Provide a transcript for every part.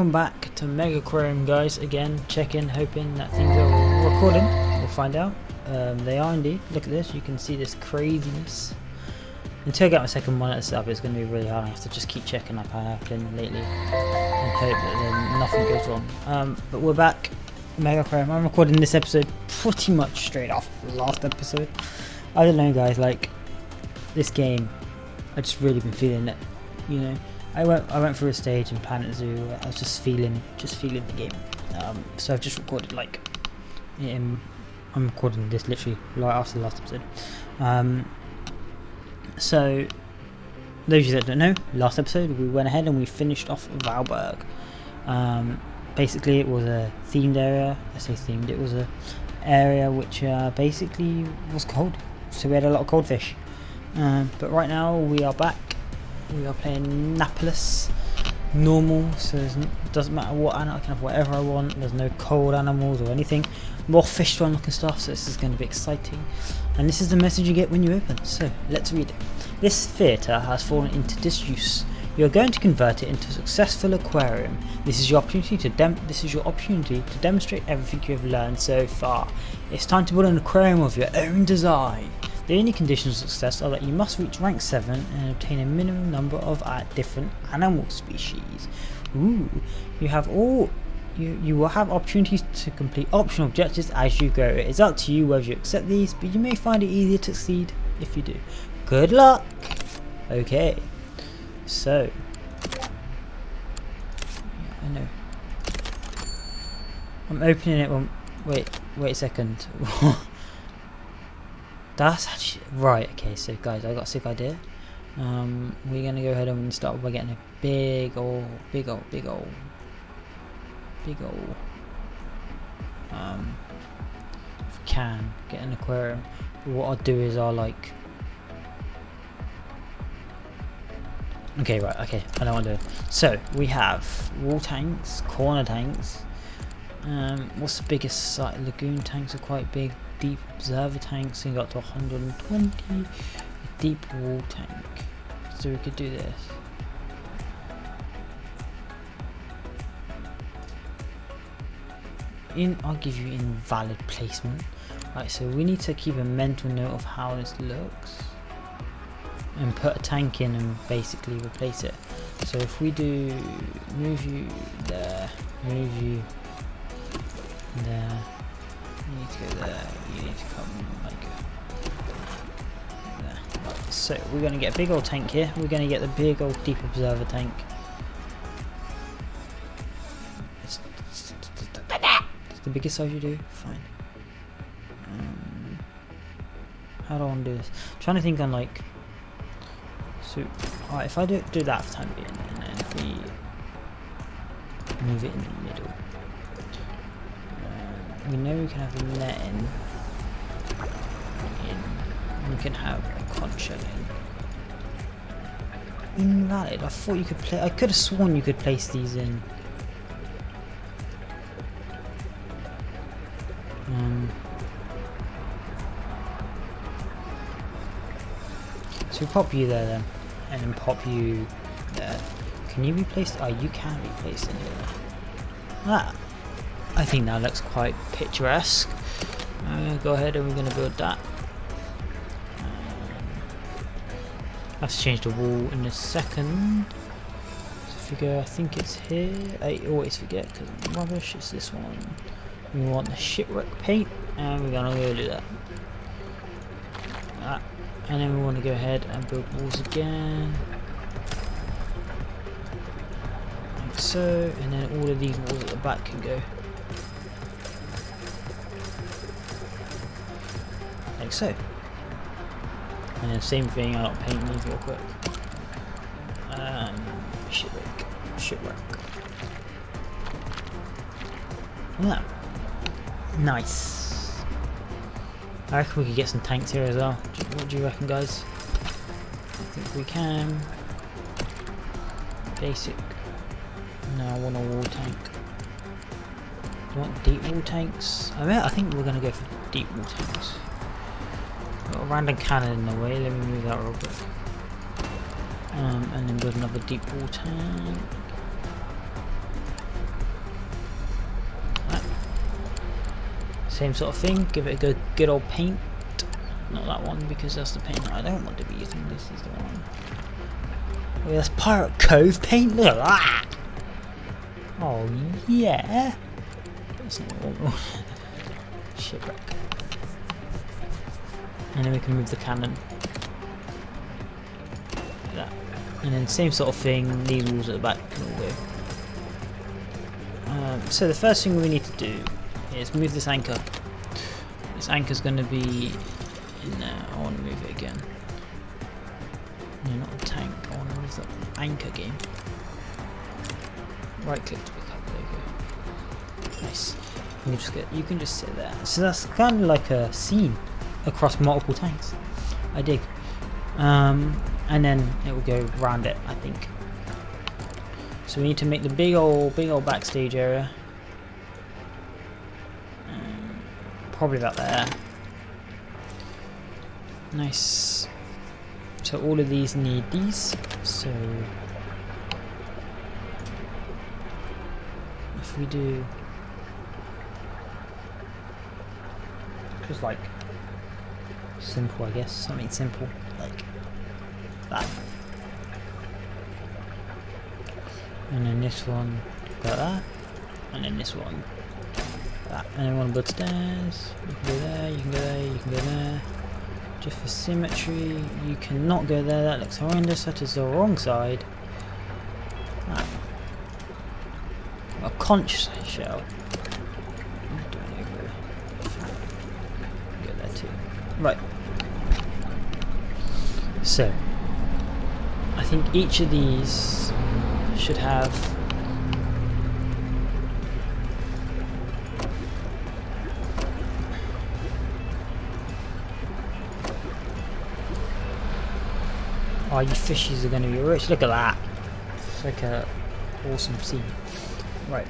welcome back to Megaquarium, guys. Again, checking, hoping that things are recording. We'll find out. They are indeed. Look at this, you can see this craziness. Until I get my second monitor set up, it's going to be really hard. I have to just keep checking like I have been lately and hope that then nothing goes wrong. But we're back, Megaquarium. I'm recording this episode pretty much straight off the last episode. I don't know, guys, like this game, I just really been feeling it, you know. I went through a stage in Planet Zoo where I was just feeling the game. So I've just recorded I'm recording this literally right after the last episode. So those of you that don't know, last episode we went ahead and we finished off Valberg. Basically it was a themed area. I say themed, it was a area which basically was cold, so we had a lot of cold fish. But right now we are back. We are playing Napolas normal, so it doesn't matter what animal, I can have whatever I want. There's no cold animals or anything. More fish to unlock and stuff, so this is going to be exciting. And this is the message you get when you open, so let's read it. This theatre has fallen into disuse. You are going to convert it into a successful aquarium. This is your opportunity to demonstrate everything you have learned so far. It's time to build an aquarium of your own design. The only conditions of success are that you must reach rank 7 and obtain a minimum number of different animal species. Ooh, you will have opportunities to complete optional objectives as you go. It is up to you whether you accept these, but you may find it easier to succeed if you do. Good luck! Okay, so yeah, I know. I'm opening it. Wait a second. That's actually right. Okay, so guys, I got a sick idea. We're gonna go ahead and start by getting a big old if we can get an aquarium. But what I'll do is okay, right, okay, I know what I'm doing. So we have wall tanks, corner tanks. What's the biggest site? Lagoon tanks are quite big. Deep observer tanks, and got to 120. A deep wall tank. So we could do this. I'll give you invalid placement. Right, so we need to keep a mental note of how this looks and put a tank in and basically replace it. So if we do move you there, move you there, you need to go there, you need to come like there. Right, so we're going to get a big old tank here. We're going to get the big old deep observer tank. It's the biggest size you do? Fine. How do I want to do this? I'm trying to think on so alright, if I do that for the time being, and then if we move it in the middle, we know we can have a net in, we can have a concha in. Invalid. I thought you could I could have sworn you could place these in. So pop you there then, and then pop you there. Can you be placed? Oh, you can be placed in here. Ah, I think that looks quite picturesque. Go ahead and we're going to build that. Let's change the wall in a second. I think it's here. I always forget because I'm rubbish. It's this one. We want the shipwreck paint, and we're going to go do that. And then we want to go ahead and build walls again. Like so, and then all of these walls at the back can go. Like so. And then same thing, I'll paint these real quick. Shipwreck. Yeah. Nice. I reckon we could get some tanks here as well. What do you reckon, guys? I think we can. Basic. No, I want a wall tank. Do you want deep wall tanks? I think we're going to go for deep wall tanks. Got a random cannon in the way, let me move that real quick. And then build another deep wall tank. Same sort of thing, give it a good old paint. Not that one, because that's the paint I don't want to be using. This is the one. Oh, that's Pirate Cove paint, look at that! Oh yeah! It's not all shipwreck. And then we can move the cannon. Like that. And then same sort of thing, these walls at the back can all go. So the first thing we need to do is move this anchor. This anchor's going to be in there. I want to move it again. No, not the tank. I want to move the anchor game. Right click to pick up. There you go. Nice. You can just sit there. So that's kind of like a scene across multiple tanks. I dig. And then it will go around it, I think. So we need to make the big old backstage area. Probably about there. Nice. So all of these need these. So if we do just like simple, I guess, something simple like that. And then this one like that. And then this one that. And then one build stairs. You can go there, you can go there, you can go there. Just for symmetry, you cannot go there, that looks horrendous, that is the wrong side. Ah. A conch shell. Go there too. Right. So, I think each of these should have oh, you fishies are going to be rich. Look at that. It's like a awesome scene. Right.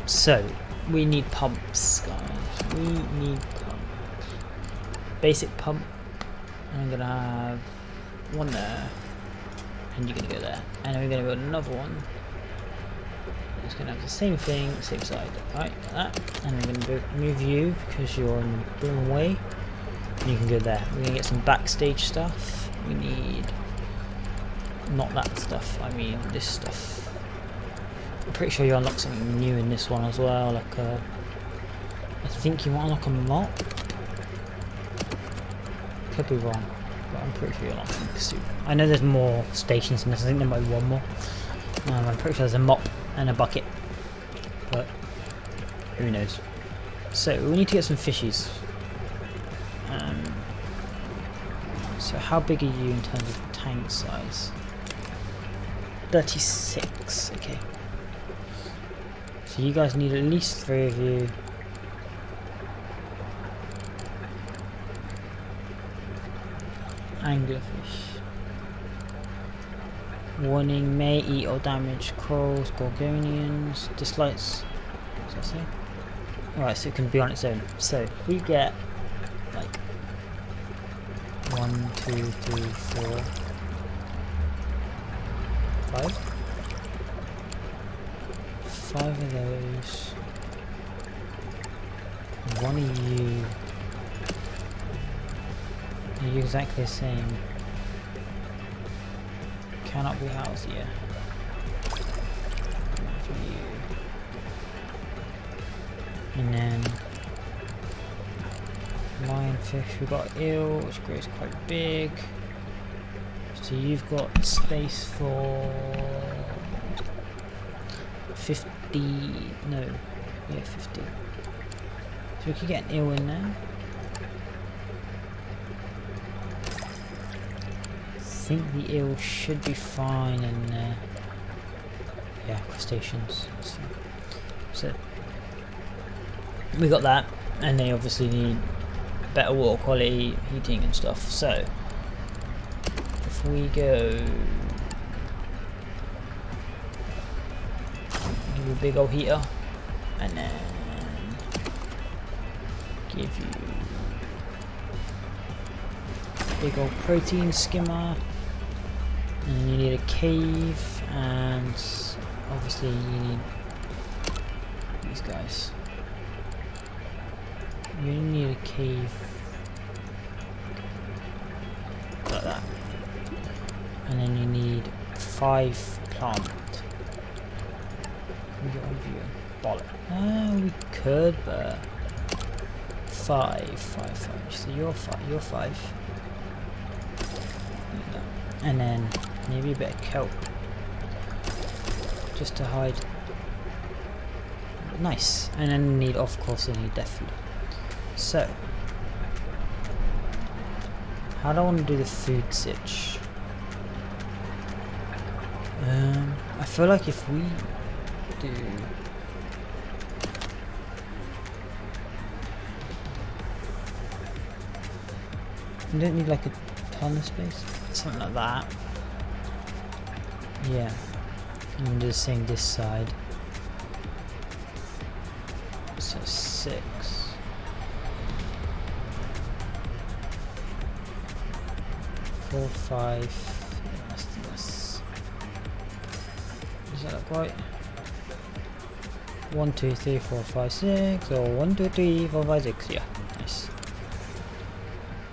So, we need pumps, guys. We need pumps. Basic pump. I'm going to have one there. And you're going to go there. And then we're going to build another one. It's going to have the same thing, same side. Right, like that. And we're going to move you because you're in the wrong way. And you can go there. We're going to get some backstage stuff. We need... not that stuff, I mean this stuff. I'm pretty sure you unlock something new in this one as well, like I think you might unlock a mop. Could be wrong, but I'm pretty sure you unlock something soon. I know there's more stations in this, I think there might be one more. I'm pretty sure there's a mop and a bucket, but who knows. So we need to get some fishies. So how big are you in terms of tank size? 36, okay. So you guys need at least 3 of you. Anglerfish. Warning, may eat or damage corals, gorgonians, dislikes. What does that say? Alright, so it can be on its own. So if we get like 1, 2, 3, 4, 5 of those. 1 of you. Are you exactly the same? Cannot be housed here. And then lionfish, we've got eel, which grows quite big. So you've got space for 50, no, yeah, 50. So we could get an eel in there. I think the eel should be fine in there. Yeah, crustaceans. So we got that, and they obviously need better water quality, heating and stuff. So if we go give you a big old heater, and then give you a big old protein skimmer, and then you need a cave, and obviously you need these guys. You only need a cave like that, and then you need 5 plant. Can we get one view? Bollock. We could, but 5. So you're 5. And then maybe a bit of kelp, just to hide. Nice. And then need, of course, I need death food. So, how do I want to do the food sitch? I feel like if we do we don't need like a ton of space, something like that. Yeah, I'm just saying this side. So 6. 4, 5. Let's do this. Does that look right? 1, 2, 3, 4, 5, 6, or 1, 2, 3, 4, 5, 6. Yeah, nice.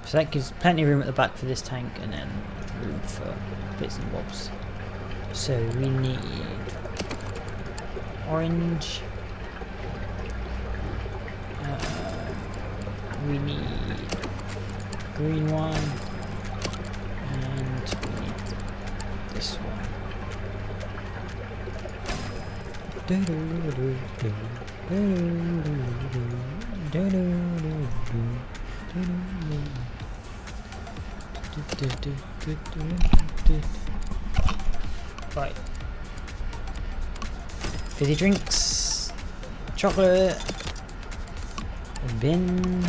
So that gives plenty of room at the back for this tank, and then room for bits and bobs. So we need orange. We need green one, and we need this one. Right. Fizzy drinks, chocolate, a bin,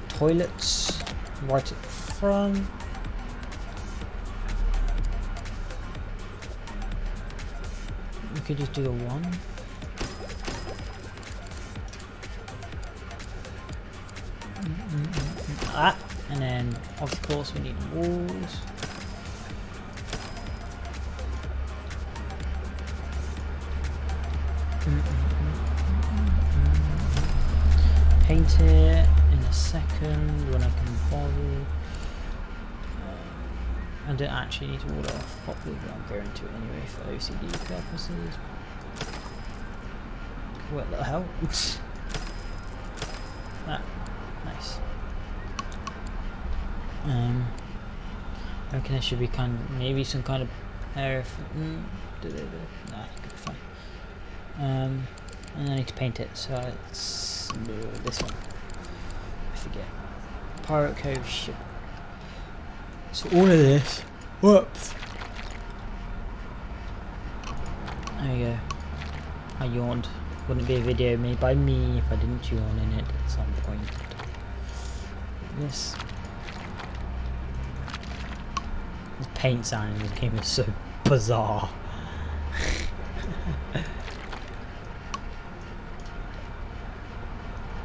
toilets right at the front. We could just do the one. That, and then of course we need walls. Paint it in a second when I can bother. I don't actually need to wall it off properly, but I'm going to anyway for OCD purposes. What the hell? Ah, nice. I reckon there should be maybe some kind of area for, nah, it could be fine. And I need to paint it, so it's this one. I forget. Pirate Cove ship. So all of this. Whoops. There you go. I yawned. Wouldn't be a video made by me if I didn't yawn in it at some point. This paint sound in this game is so bizarre.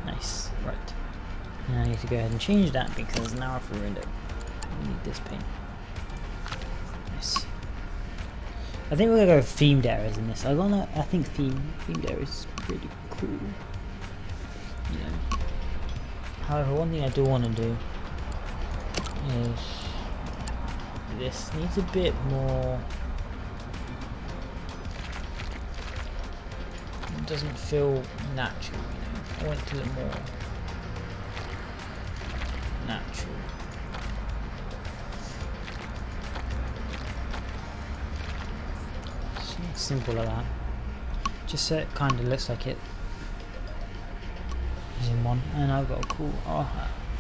Nice. Right. Now I need to go ahead and change that because now I've ruined it. I need this paint. Nice. I think we're gonna go with themed areas in this. I think themed areas is pretty cool. You know. However, one thing I do want to do is this needs a bit more. It doesn't feel natural, you know. I want it to look more natural. Simple like that, just so it kind of looks like it is in one. And I've got a cool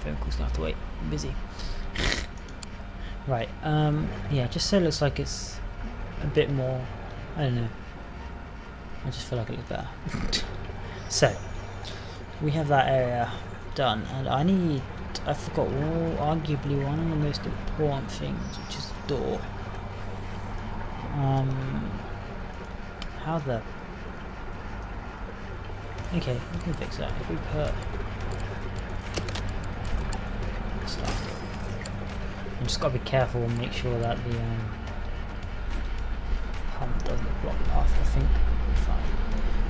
phone call's gonna have to wait, I'm busy. Right, yeah, just so it looks like it's a bit more, I don't know, I just feel like it looks better. So we have that area done, and I forgot arguably one of the most important things, which is the door. How the... Okay, we can fix that. If we put... stuff. I'm just gotta be careful and make sure that the pump doesn't block the path, I think. Fine.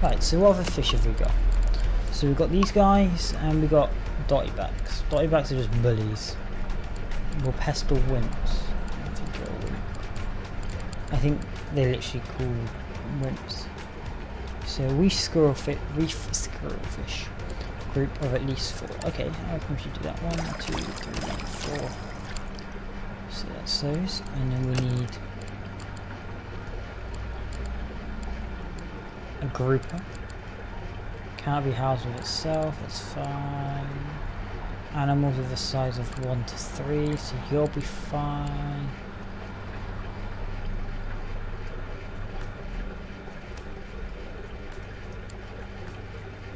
Right, so what other fish have we got? So we've got these guys and we've got dotty backs. Dotty backs are just bullies. Or pestle wimps. I think they're literally called wimps. So reef squirrelfish group of at least 4. Okay, I reckon we should do that. 1, 2, 3, 4. So that's those, and then we need a grouper. Can't be housed with itself, that's fine. Animals of the size of 1 to 3, so you'll be fine.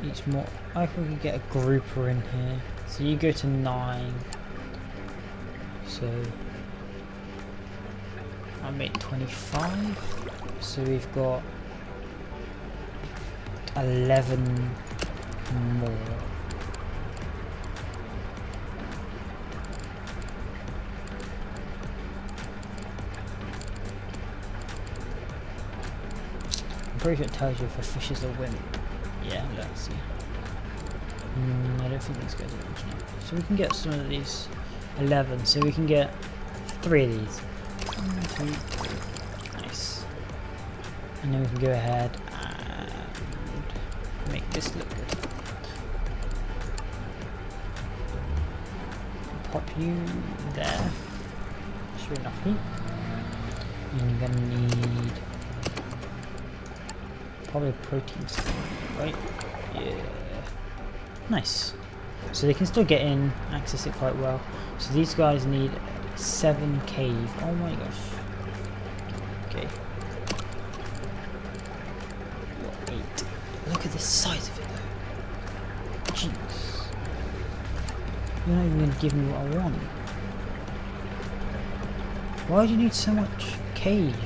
Each more. I think we can get a grouper in here. So you go to 9. So I made 25. So we've got 11 more. I'm pretty sure it tells you if a fish is a wimp. Yeah, let's see. I don't think these guys are original. So we can get some of these 11. So we can get 3 of these. 1, 2, 3. Nice. And then we can go ahead and make this look good. Pop you there. Sure enough heat. And you're gonna need probably protein stuff, right? Yeah. Nice. So they can still get in, access it quite well. So these guys need 7 cave. Oh my gosh. Okay. 8. Look at the size of it though. Jeez. You're not even going to give me what I want. Why do you need so much cave?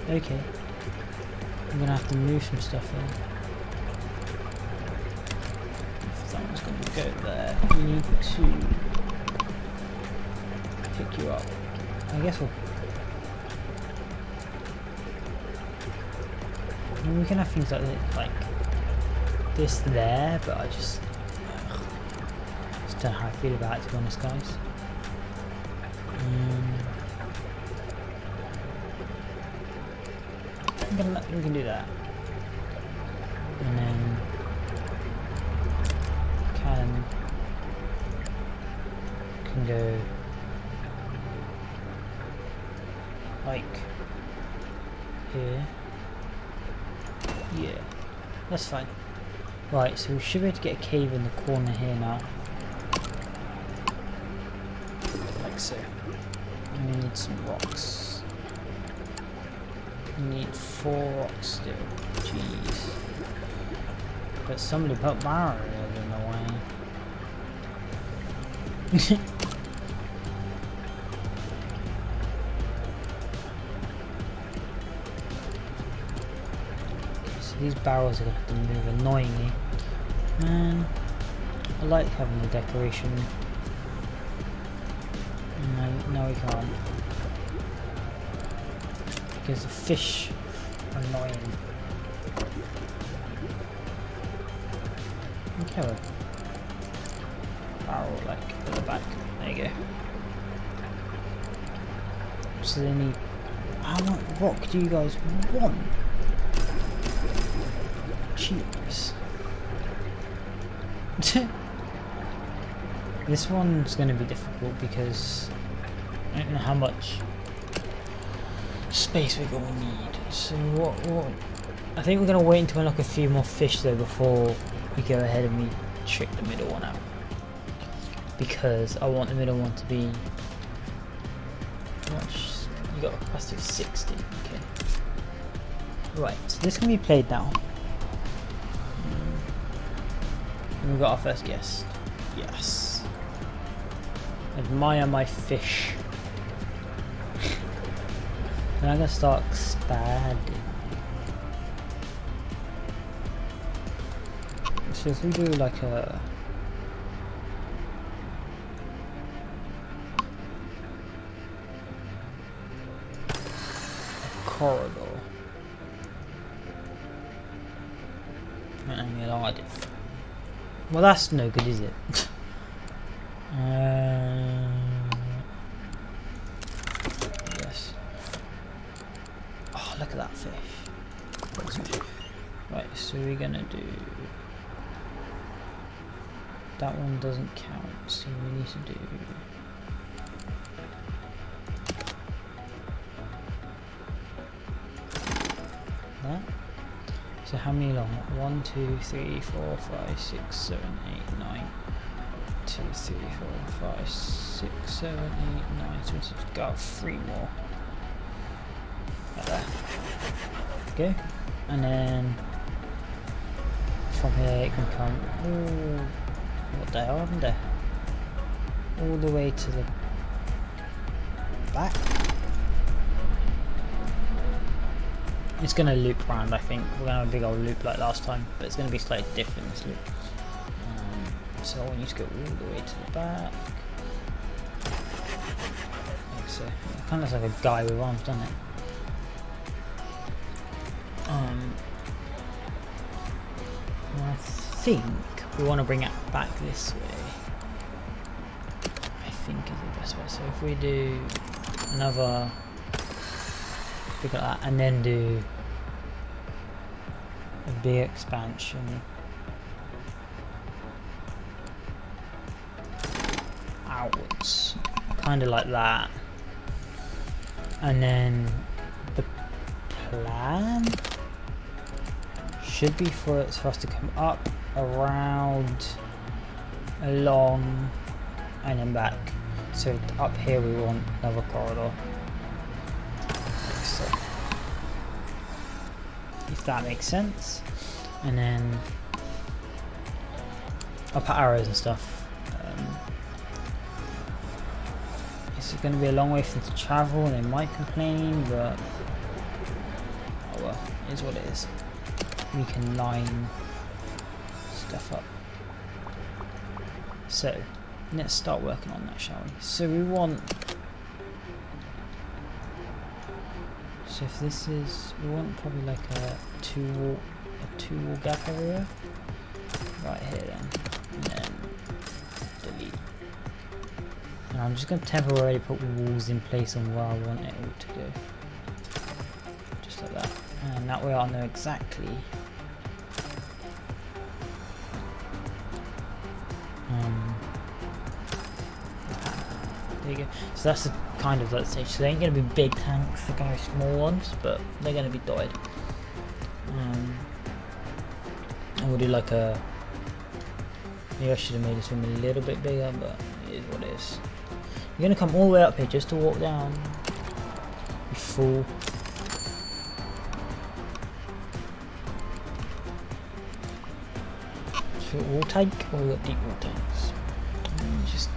Okay. I'm gonna have to move some stuff in. If that one's gonna go there, we need to pick you up. I guess we'll. I mean, we can have things like this there, but I just don't know how I feel about it, to be honest, guys. We can do that, and then can go like here. Yeah, that's fine. Right, so we should be able to get a cave in the corner here now, like so. And we need some rocks. We need 4 rocks still. Jeez. But somebody put barriers in the way. So these barrels are going to have to move annoyingly. Man, I like having the decoration. No, we can't. Because the fish are annoying. Okay, well, barrel like at the back. There you go. So they need. How much rock do you guys want? Jeez. This one's going to be difficult because I don't know how much space we're gonna need. So what I think we're gonna wait until we unlock a few more fish though before we go ahead and we trick the middle one out, because I want the middle one to be much. You got a capacity of 60. Okay, right, so this can be played now. And we've got our first guest. Yes, admire my fish. And I'm gonna start expanding. So if we do like a corridor, I did. Well, that's no good, is it? Yes. Oh, look at that fish. Right, so we're gonna do... That one doesn't count, so we need to do... that. So how many long? 1, 2, 3, 4, 5, 6, 7, 8, 9. 2, 3, 4, 5, 6, 7, 8, 9. So we've got 3 more. Like that. Go. And then from here it can come. Ooh, what the hell happened there? All the way to the back. It's going to loop around, I think. We're going to have a big old loop like last time, but it's going to be slightly different this loop. So I want you to go all the way to the back. Like so. It kind of looks like a guy with arms, doesn't it? I think we want to bring it back this way. I think is the best way. So if we do another... Look at that, and then do a big expansion outwards, kind of like that, and then the plan should be for us to come up, around, along, and then back. So up here we want another corridor. So, if that makes sense, and then I'll put arrows and stuff. It's going to be a long way for them to travel, and they might complain, but oh well, it is what it is. We can line stuff up. So let's start working on that, shall we? So we want. So if this is, we want probably like a two wall gap area right here then, and then delete. And I'm just going to temporarily put walls in place on where I want it all to go, just like that, and that way I'll know exactly there you go. So that's the kind of that stage. So they ain't going to be big tanks, they're going to be small ones, but they're going to be dotted. And we'll do like a... Maybe I should have made this room a little bit bigger, but it is what it is. You're going to come all the way up here just to walk down. You fool. So wall tank or we got deep wall tanks?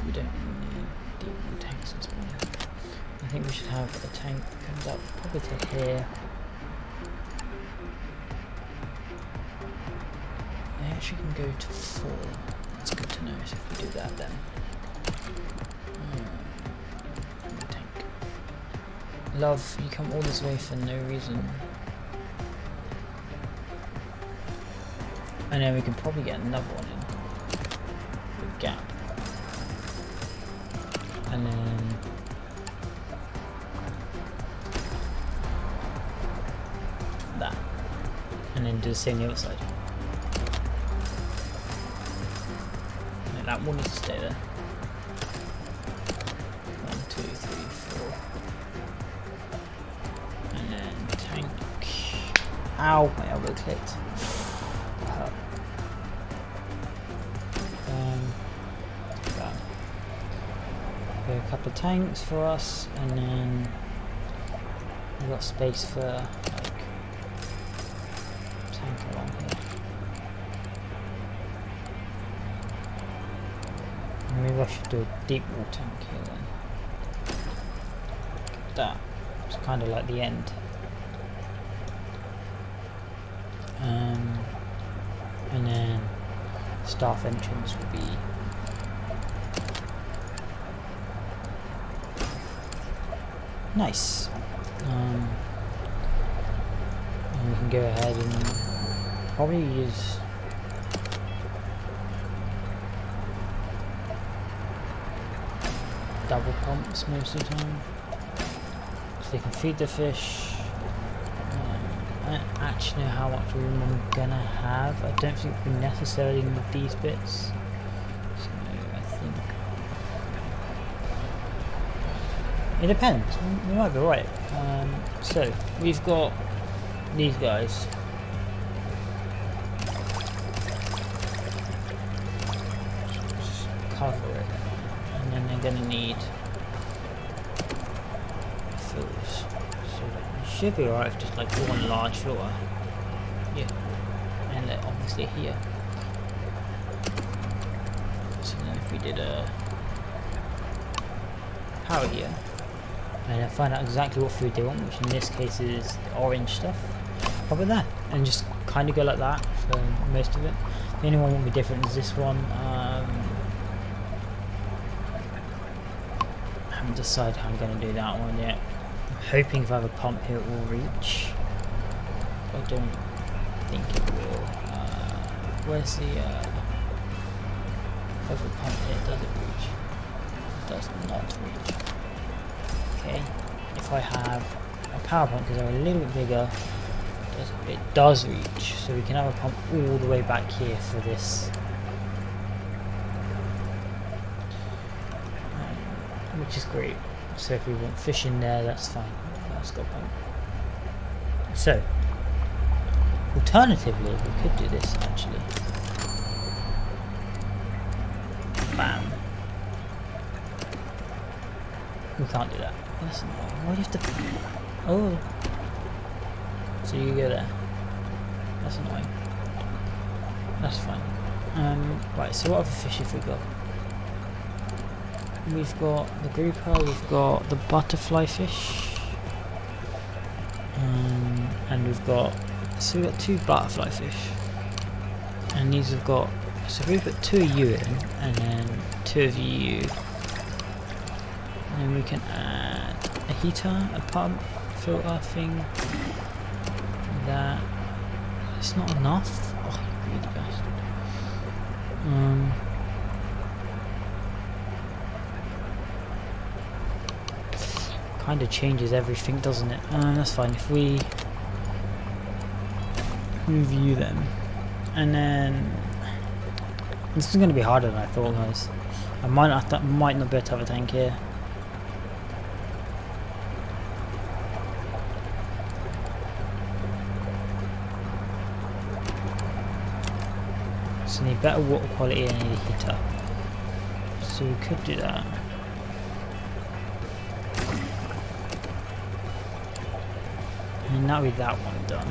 We don't need deep wall tanks in spawn. I think we should have a tank that comes up probably to here. They actually can go to 4. That's good to know. So if we do that then. Tank. Love, you come all this way for no reason. And then we can probably get another one in. Big gap. And then that. And then do the same on the other side. And that one needs to stay there. 1, 2, 3, 4. And then tank. Ow, my elbow clicked. A couple of tanks for us, and then we've got space for like tank along here. And maybe I should do a deep wall tank here then. Like that. It's kind of like the end. And then staff entrance will be nice. And we can go ahead and probably use double pumps most of the time, so they can feed the fish. I don't actually know how much room I'm gonna have. I don't think we necessarily need these bits, so I think it depends. We might be right. So we've got these guys. Just cover it, and then they're gonna need fills. So it should be alright if just like one large floor. Yeah, and they're obviously here. So then if we did a power here, and then find out exactly what food they want, which in this case is the orange stuff, pop it there, and just kind of go like that for most of it. The only one won't be different is this one. I haven't decided how I'm going to do that one yet. I'm hoping if I have a pump here it will reach. I don't think it will. Where's the if I have a pump here, does it reach? It does not reach. Okay, if I have a power pump, because they're a little bit bigger, it does reach, so we can have a pump all the way back here for this, which is great. So if we want fish in there, that's fine. That's got a pump. So alternatively, we could do this actually. Bam. We can't do that. That's annoying. Why do you have to... Oh. So you go there. That's annoying. That's fine. Right, so what other fish have we got? We've got the grouper, we've got the butterfly fish. And we've got... So we've got 2 butterfly fish. And these have got... So we put 2 of you in, and then 2 of you. And then we can add a heater, a pump, filter thing. That. It's not enough. Oh, you greedy bastard. Kind of changes everything, doesn't it? That's fine. If we review them, and then this is going to be harder than I thought, guys. I might not be able to have a tank here. So I need better water quality and I need a heater. So we could do that. And now with that one done.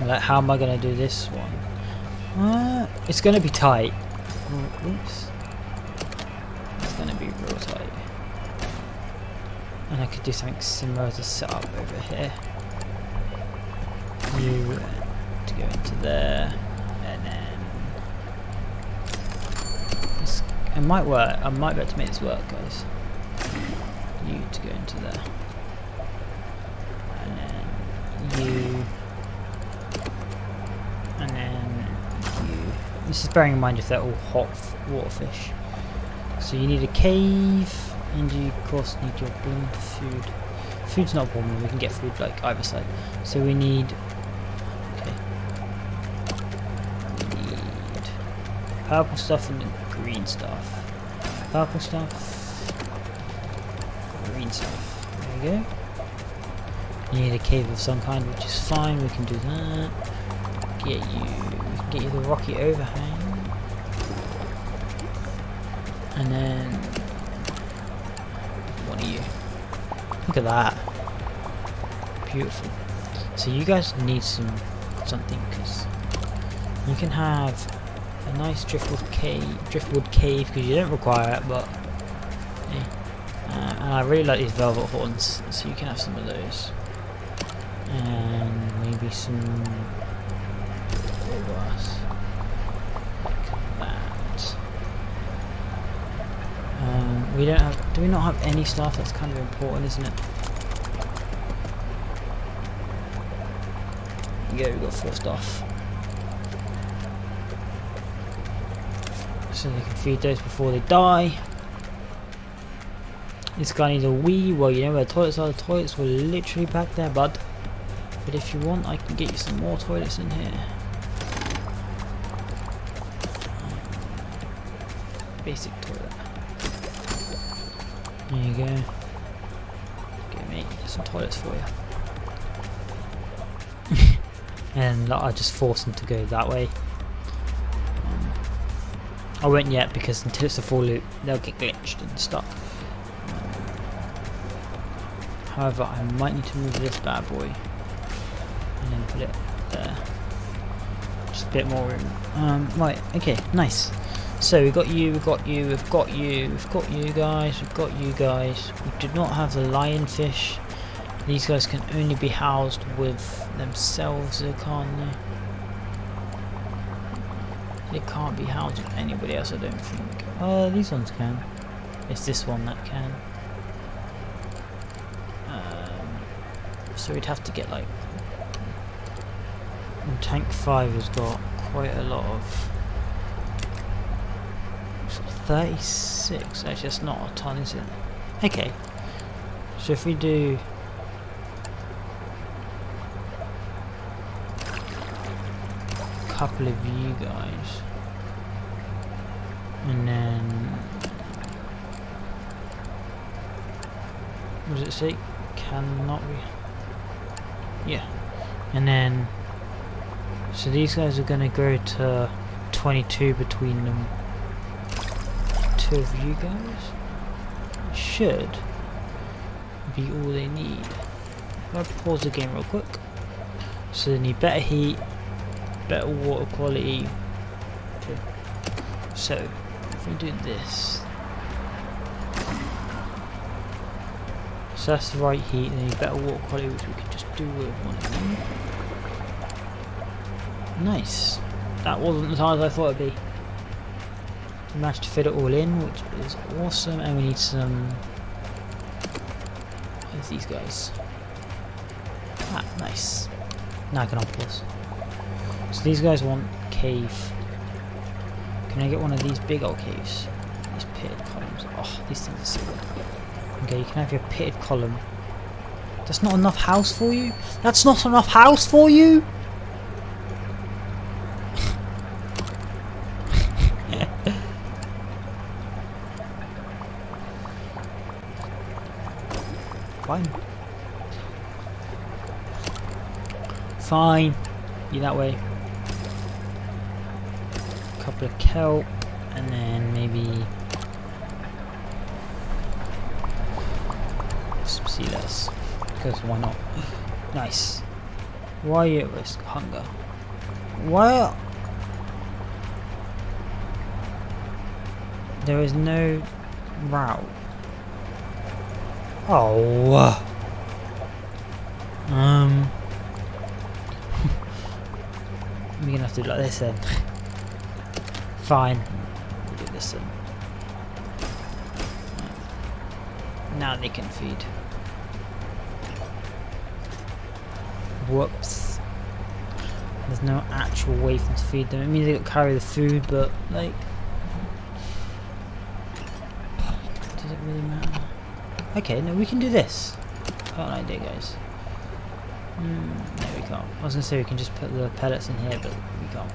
Like, how am I going to do this one? It's going to be tight. Oops. It's going to be real tight. And I could do something similar to set up over here. You to go into there. And then this, it might work. I might be able to make this work, guys. You to go into there. And then you. And then you. This is bearing in mind if they're all hot water fish. So you need a cave, and you of course need your bloom food. Food's not a problem, we can get food like either side. So we need. Okay. We need purple stuff and green stuff. Purple stuff. Green stuff. There we go. You need a cave of some kind, which is fine, we can do that. We can get you the rocky overhang. And then one of you. Look at that. Beautiful. So you guys need something, because you can have a nice driftwood cave because you don't require it, but yeah. And I really like these velvet horns, so you can have some of those. And maybe some glass like that. We don't have. Do we not have any stuff? That's kind of important, isn't it? Yeah, we've got 4 stuff. So they can feed those before they die. This guy needs a wee. Well, you know where the toilets are. The toilets were literally back there, bud. But if you want, I can get you some more toilets in here. Basic toilet. There you go. Okay, mate, some toilets for you. And I just forced them to go that way. I won't yet because until it's a full loop, they'll get glitched and stuff. However, I might need to move this bad boy and then put it there. Just a bit more room. Right, okay, nice. So we've got you, we've got you, we've got you, we've got you guys, we've got you guys. We do not have the lionfish. These guys can only be housed with themselves, can't they? They can't be housed with anybody else, I don't think. These ones can. It's this one that can. So we'd have to get like... And tank 5 has got quite a lot of... 36, actually that's not a ton, is it? Okay. So if we do... a couple of you guys... And then... What does it say? Cannot be... Yeah. And then... So these guys are going to go to 22 between them. Two of you guys should be all they need. I'll pause the game real quick. So they need better heat, better water quality. Okay. So if we do this, so that's the right heat, and they need better water quality, which we can just do with one of them. Nice. That wasn't as hard as I thought it'd be. We managed to fit it all in, which is awesome, and we need some... Where's these guys? Ah, nice. Now I can Napolas. So these guys want cave. Can I get one of these big old caves? These pitted columns. Oh, these things are so good. Okay, you can have your pitted column. That's not enough house for you? That's not enough house for you? Fine. Fine. Be that way. A couple of kelp, and then maybe some sea lettuce. Because why not? Nice. Why are you at risk? Hunger. Why? There is no route. Oh. We're gonna have to do like this then. Fine. We'll do this then. Now they can feed. Whoops. There's no actual way for them to feed them. It means they got to carry the food, but like, does it really matter? Okay, no, we can do this. Got an idea, guys. No, we can't. I was gonna say we can just put the pellets in here, but we can't.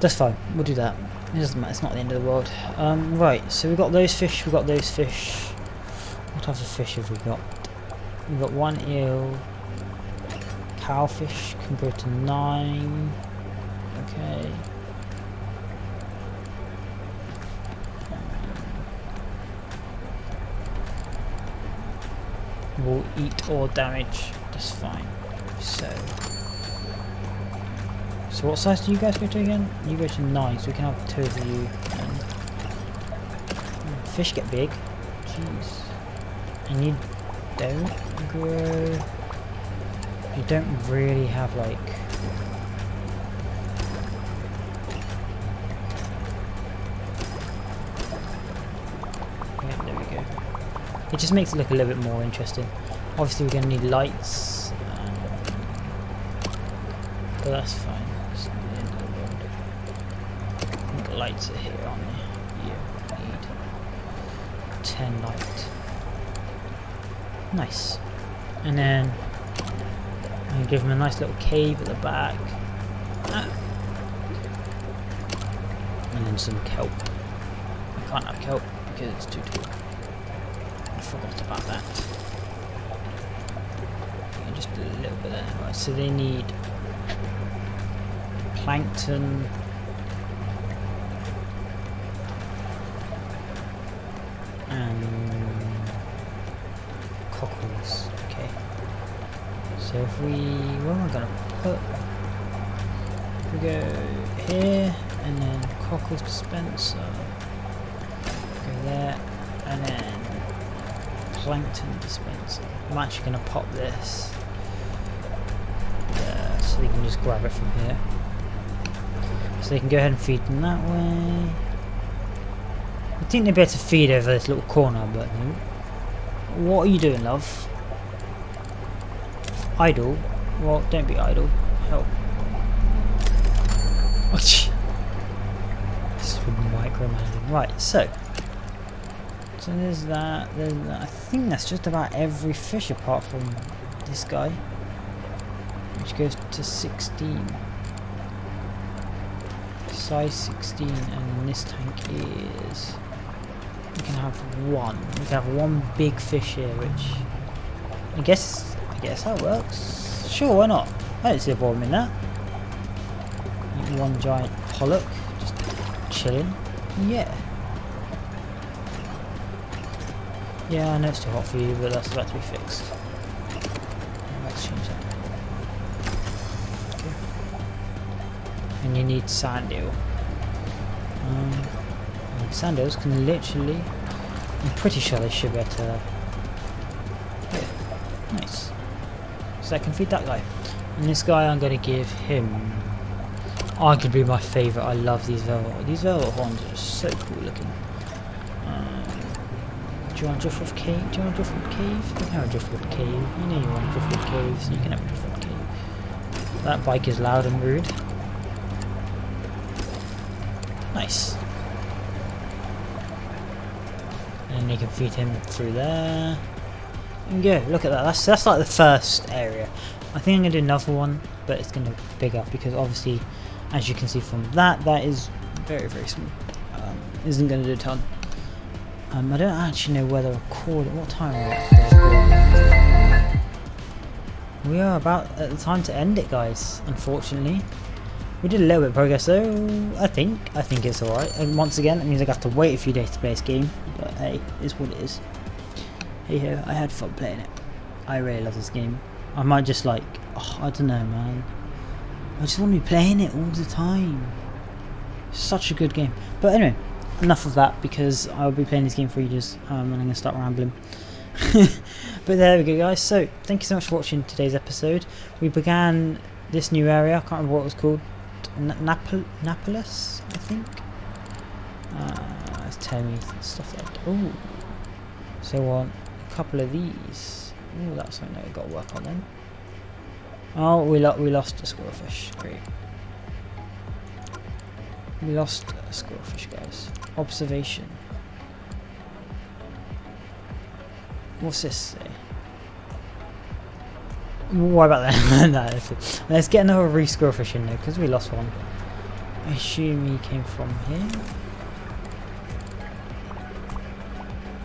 That's fine. We'll do that. It doesn't matter. It's not the end of the world. Right. So we got those fish. We got those fish. What type of fish have we got? We've got one eel. Cowfish can go to 9. Okay. Will eat or damage. That's fine. So what size do you guys go to again? You go to 9, so we can have 2 of you. And fish get big. Jeez. And you don't grow. You don't really have like. Yeah, there we go. It just makes it look a little bit more interesting. Obviously, we're going to need lights, but that's fine. It's not the end of the world. I think lights are here, aren't they? Yeah, 10 light. Nice. And then I'm give him a nice little cave at the back. And then some kelp. I can't have kelp because it's too tall. I forgot about that. And just a little bit there. Right, so they need plankton. And cockles. Okay. So if we, where am I gonna put? If we go here and then cockles dispenser. Go there and then plankton dispenser. I'm actually gonna pop this there so they can just grab it from here. So they can go ahead and feed them that way. I think they'd better feed over this little corner, but no. What are you doing, love? Idle? Well, don't be idle. Help. Oh, this is micromanaging. Right, so there's that, I think that's just about every fish apart from this guy, which goes to 16. Size 16, and this tank is, we can have one. We can have one big fish here, which I guess that works. Sure, why not? I don't see a problem in that. One giant pollock just chilling. Yeah. Yeah, I know it's too hot for you, but that's about to be fixed. Let's change that. Okay. And you need sand eel. Sand eels can literally, I'm pretty sure they should be able to, yeah, nice. So I can feed that guy. And this guy I'm going to give him arguably my favourite. I love these velvet horns are just so cool looking. Do you want a driftwood cave? Do you want a driftwood cave? You can have a driftwood cave. You know you want a driftwood cave, so you can have a driftwood cave. That bike is loud and rude. Nice. And you can feed him through there. And go, look at that. That's like the first area. I think I'm gonna do another one, but it's gonna be bigger because obviously, as you can see from that is very, very small. Isn't gonna do a ton. I don't actually know whether recording. What time are we? We are about at the time to end it, guys. Unfortunately, we did a little bit of progress though. I think it's all right. And once again, it means I have to wait a few days to play this game. But hey, it's what it is. Hey ho, I had fun playing it. I really love this game. I might just like, oh, I don't know, man. I just want to be playing it all the time. Such a good game. But anyway, enough of that because I'll be playing this game for ages and I'm going to start rambling. But there we go, guys. So thank you so much for watching today's episode. We began this new area. I can't remember what it was called. Napolas, I think. It's telling me stuff like that. Oh, so I want a couple of these. Oh, that's something that we've got to work on then. Oh, we lost a squirrelfish. Great. We lost a squirrelfish, guys. Observation. What's this say? What about that? No, let's get another squirrelfish in there because we lost one. I assume he came from here.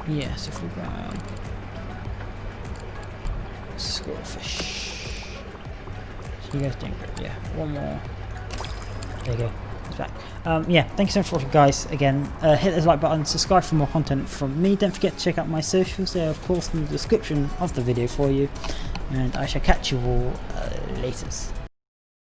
Yes, if we grab squirrelfish. So you guys doing great. Yeah, one more. There you go. It's back. Yeah, thank you so much for watching, guys. Again, hit the like button, subscribe for more content from me. Don't forget to check out my socials. They are of course in the description of the video for you. And I shall catch you all later.